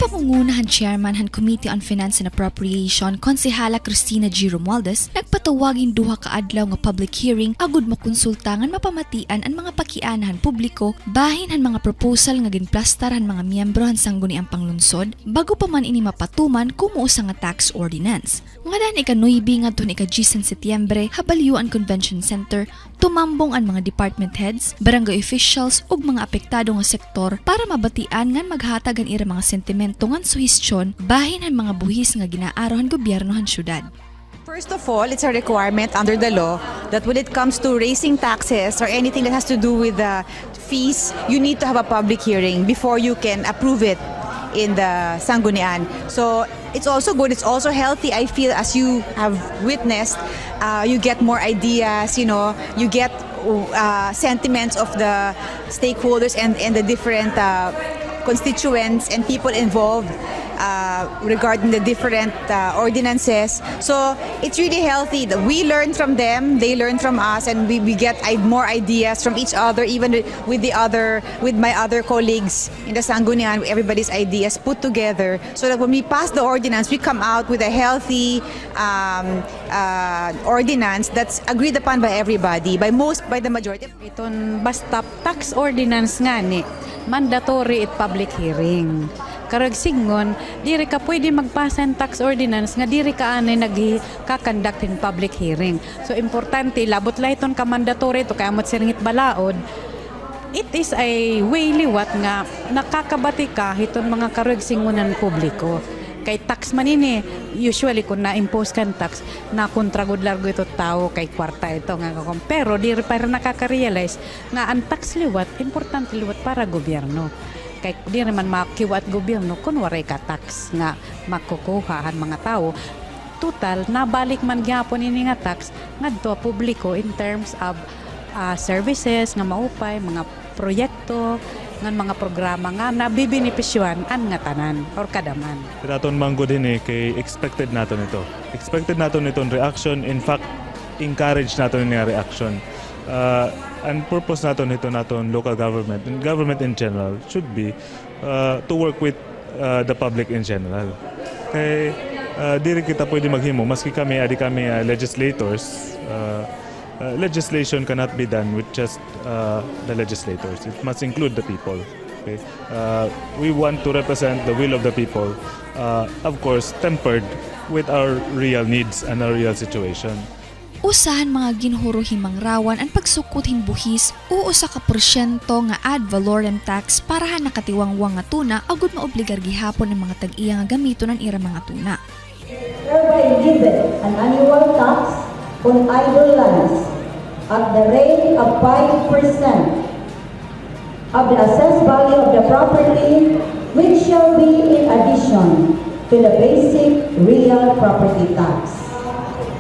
pangungunahan Chairman han Committee on Finance and Appropriation, Konsehala Cristina G. Romualdez, nagpatawagin duha ka adlaw nga public hearing agud makonsultangan mapamatian ang mga pakianahan publiko bahin han mga proposal nga ginplastar han mga miyembro han sangguniang panglungsod bago pa man ini mapatuman kumuusa nga tax ordinance. Ngadan ika-9 ngadto ni ika-10 Setyembre, Habalyuan Convention Center, tumambong ang mga department heads, barangay officials ug mga apektado nga sektor para mabatian ngan maghatag ang ira mga sentimento ngan suhestyon bahin han mga buhis nga ginaaro han gobyerno han syudad. First of all, it's a requirement under the law that when it comes to raising taxes or anything that has to do with the fees, you need to have a public hearing before you can approve it in the Sanggunian. So it's also good, it's also healthy, I feel, as you have witnessed. You get more ideas, you know, you get sentiments of the stakeholders and the different constituents and people involved regarding the different ordinances. So it's really healthy. We learn from them, they learn from us, and we get more ideas from each other, even with my other colleagues in the Sanggunian, everybody's ideas put together so that when we pass the ordinance, we come out with a healthy ordinance that's agreed upon by everybody, by the majority. Iton basta tax ordinance nga ni mandatory at public hearing. Karag singon, diri ka pwede magpasa ng tax ordinance nga diri ka anay nagkakandak in public hearing. So importante, labot la iton ka mandatory to kaya mo't siringit balaod. It is a way liwat nga nakakabati ka iton mga karag singonan publiko. Kay tax man ini, usually kung na-impose kan tax, na kontragod largo ito tao kay kwarta ito nga kakom. Pero di para nakaka-realize nga ang tax liwat, importante liwat para gobyerno. Kay di naman makiwat gobyerno kung waray ka tax nga makukuha ang mga tao. Total, nabalik man gyapon ini nga tax ngadto publiko in terms of services nga maupay, mga proyekto, ng mga programa nga nabibinipisyuan an nga tanan or kadaman. Daton manggod din kay expected naton ito. Expected naton itong reaction, in fact encourage naton ni reaction. And purpose naton ito naton local government and government in general should be to work with the public in general. Kay diri kita pwede maghimo maski kami legislators. Legislation cannot be done with just the legislators. It must include the people. Okay? We want to represent the will of the people, of course, tempered with our real needs and our real situation. Usahan mga ginhuro himang rawan ang pagsukot buhis o usa ka porsyento nga ad valorem tax para ha nakatiwangwang nga tuna agud maobligar gihapon ang mga tag-iya nga gamiton ang ira mga tuna. Hereby given an annual tax on idle lands at the rate of 5% of the assessed value of the property, which shall be in addition to the basic real property tax.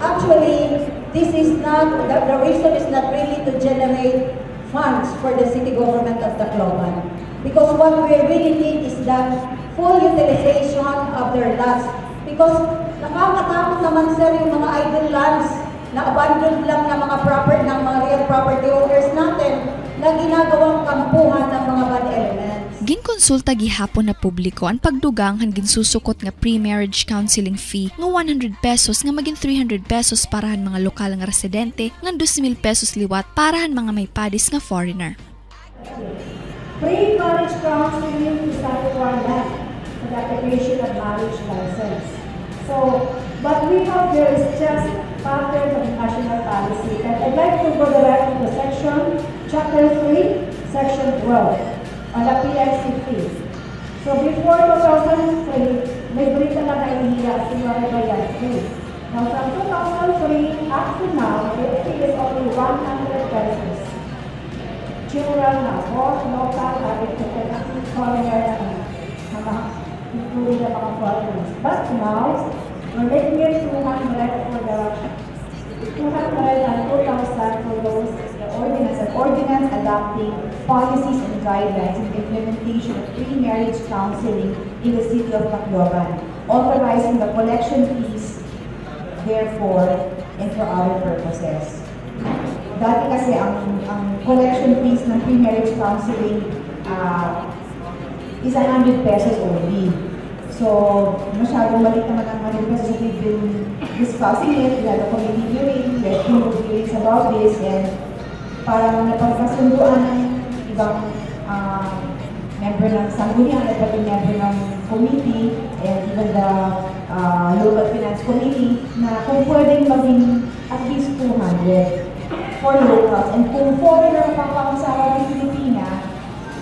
Actually, this is not, the reason is not really to generate funds for the city government of Tacloban. Because what we really need is that full utilization of their lands. Because nakakatakot naman sir yung mga idle lands na abandoned lang ng mga real property owners natin na ginagawang kampuhan ng mga bad elements. Ginkonsulta gihapon na publiko ang pagdugang han ginsusukot nga pre-marriage counseling fee nga 100 pesos nga maging 300 pesos para han mga lokal nga residente nga 2,000 pesos liwat para han mga may padis nga foreigner. Pre-marriage counseling is not required for the application of marriage license. So, what we have here is just pattern of national policy. And I'd like to go direct to section, chapter 3, section 12, on the PIC fee. So before 2003, may brita na kaihiya si Maribayan fee. Now from 2003 up to now, the fee is only 100 pesos. General na, or local, foreigner na including the mga foreigners. But now, we're making it 200 for the 200 and 2,000 for those the ordinance adopting policies and guidelines in the implementation of pre-marriage counseling in the city of Tacloban, authorizing the collection fees, therefore, and for other purposes. Dati kasi ang collection fees ng pre-marriage counseling is 100 pesos only. So, masyadong maliit naman ang money because we've been discussing it. We had a committee hearing, we had 2 hearings about this, and parang napagkasunduan ng ibang member ng Sangguniang at pati member ng committee and even the local finance committee na kung pwedeng maging at least 200 for locals. And kung foreigner ang kakausawa ng Pilipina,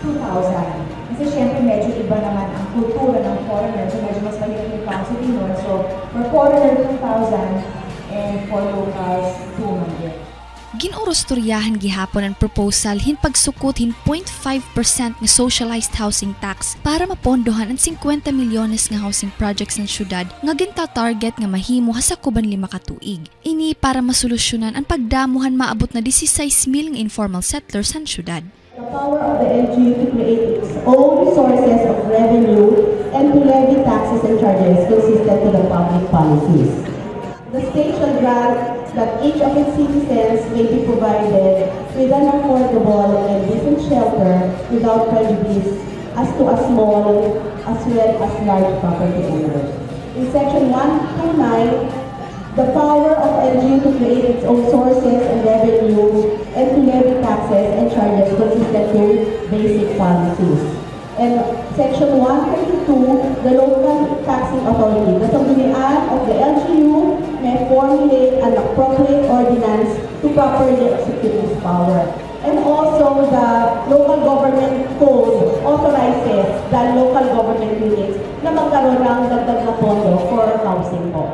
2,000. Kasi syempre medyo iba naman ang kultura ng foreigner, so medyo mas mahirap yung counseling nun. So for foreigner, 2,000 and for locals, 200. Ginorostoryahan gihapon ang proposal hin pagsukutin 0.5% nga socialized housing tax para mapondohan ang 50 milyones nga housing projects ng syudad nga ginta-target nga mahimo sa kuban 5 ka tuig. Ini para masolusyonan ang pagdamuhan maabot na 16,000 nga informal settlers sa syudad. The power of the LGU to create its own sources of revenue and to levy taxes and charges consistent to the public policies. The state shall grant that each of its citizens may be provided with an affordable and decent shelter without prejudice as to a small as well as large property owners. In Section 129, the power of LGU to create its own sources and revenue and to levy taxes and charges consistent to basic policies. And Section 132, the local taxing authority. The sanggunian of the LGU may formulate an appropriate ordinance to properly execute this power. And also the local government code authorizes the local government units na magkaroon ng dagdag na pondo for housing po.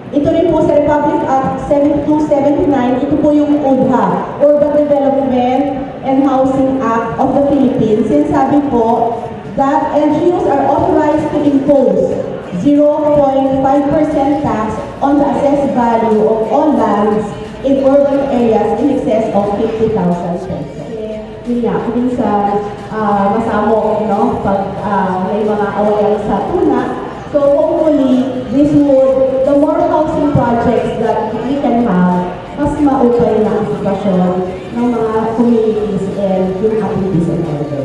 Ito rin po sa Republic Act 7279, ito po yung UDHA, Urban Development and Housing Act of the Philippines. Sinasabi po that LGUs are authorized to impose 0.5% tax on the assessed value of all lands in urban areas in excess of 50,000 pesos. Yun nga, kung sa masamo, no, pag may mga awayan sa tuna. So hopefully, this would, the more housing projects that we can have, mas maupay na ang sitwasyon ng mga communities and yung ating peace and order.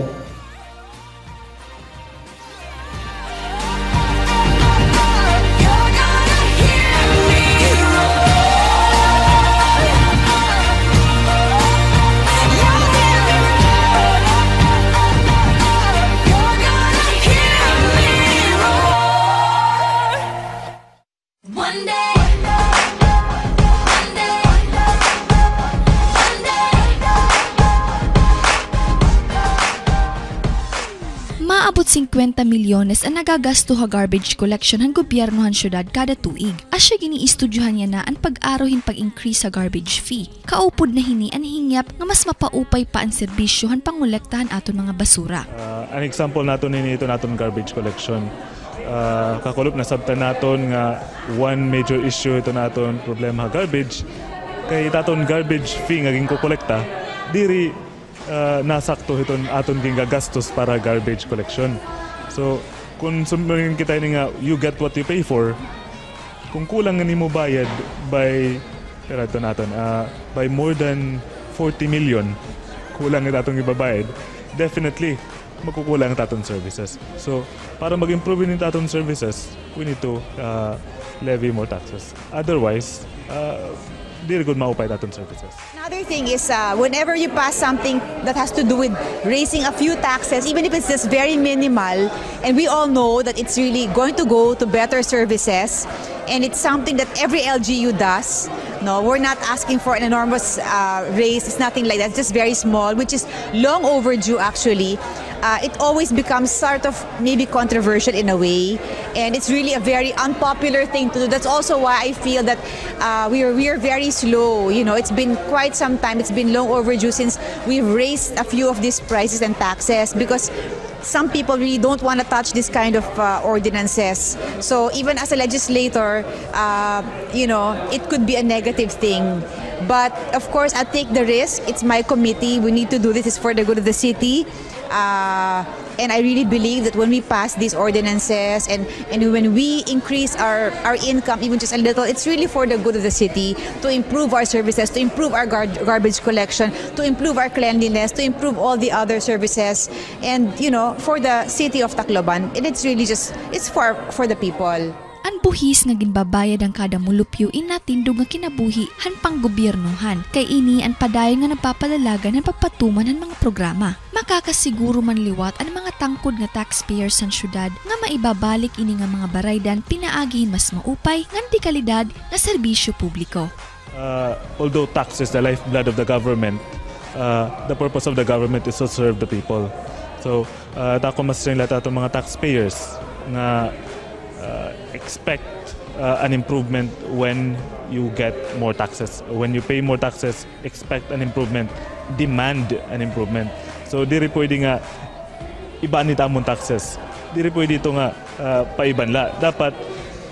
Maabot 50 milyones ang nagagasto ha garbage collection ng gobyerno han syudad kada tuig. Asya giniistudyohan niya na ang pag-arohin pag-increase sa garbage fee. Kaupod na hini ang hingyap nga mas mapaupay pa ang serbisyo han pangolektahan aton mga basura. An example naton ito naton garbage collection. Kakulop na sabta naton nga one major issue ito naton problema garbage kay taton garbage fee nga ginkokolekta diri nasakto iton aton gingagastos para garbage collection. So kung sumulin kita ni nga you get what you pay for, kung kulang nga nimo bayad by by more than 40 million kulang nga atong ibabayad, definitely magkukulang taton services. So para mag-improve ni taton services, we need to levy more taxes. Otherwise, very good maupay taton services. Another thing is whenever you pass something that has to do with raising a few taxes, even if it's just very minimal, and we all know that it's really going to go to better services, and it's something that every LGU does. No, we're not asking for an enormous raise. It's nothing like that. It's just very small, which is long overdue actually. It always becomes sort of maybe controversial in a way, and it's really a very unpopular thing to do. That's also why I feel that we are very slow. You know, it's been quite some time. It's been long overdue since we've raised a few of these prices and taxes because some people really don't want to touch this kind of ordinances. So even as a legislator, you know, it could be a negative thing. But of course, I take the risk. It's my committee. We need to do this. It's for the good of the city. And I really believe that when we pass these ordinances and when we increase our income even just a little, it's really for the good of the city, to improve our services, to improve our garbage collection, to improve our cleanliness, to improve all the other services, and for the city of Tacloban. And it's really it's for the people. Ang buhis nga ginbabayad ang kada mulupyo inatindog nga kinabuhi han pang gobyernohan. Kay ini ang padayon nga nagpapalalagan ng pagpatuman ng mga programa. Makakasiguro man liwat ang mga tangkod nga taxpayers sa syudad nga maibabalik ini nga mga baraydan pinaagihin mas maupay ngan di kalidad nga serbisyo publiko. Although tax is the lifeblood of the government, the purpose of the government is to serve the people. So, tako mas rin lahat itong mga taxpayers nga expect an improvement when you get more taxes. When you pay more taxes, expect an improvement, demand an improvement. So, diri pwede nga ibaan nita mong taxes. Diri pwede ito nga paibanla. Dapat,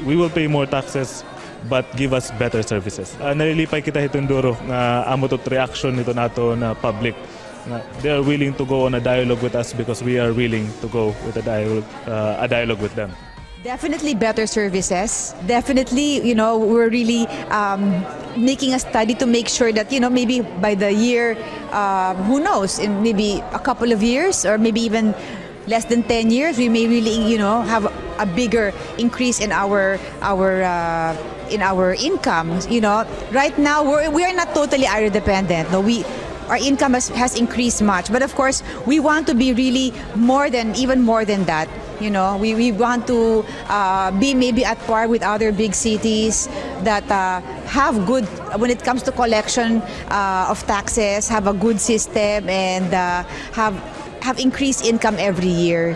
we will pay more taxes but give us better services. Nalilipay kita itong duro nga amo tot reaction nito nato na public. They are willing to go on a dialogue with us because we are willing to go with a dialogue with them. Definitely better services. Definitely, we're really making a study to make sure that, maybe by the year, who knows, in maybe a couple of years or maybe even less than 10 years, we may really, have a bigger increase in our income. Right now we are not totally IRA dependent. No, our income has increased much, but of course we want to be really even more than that. We want to be maybe at par with other big cities that have good, when it comes to collection of taxes, have a good system and have increased income every year.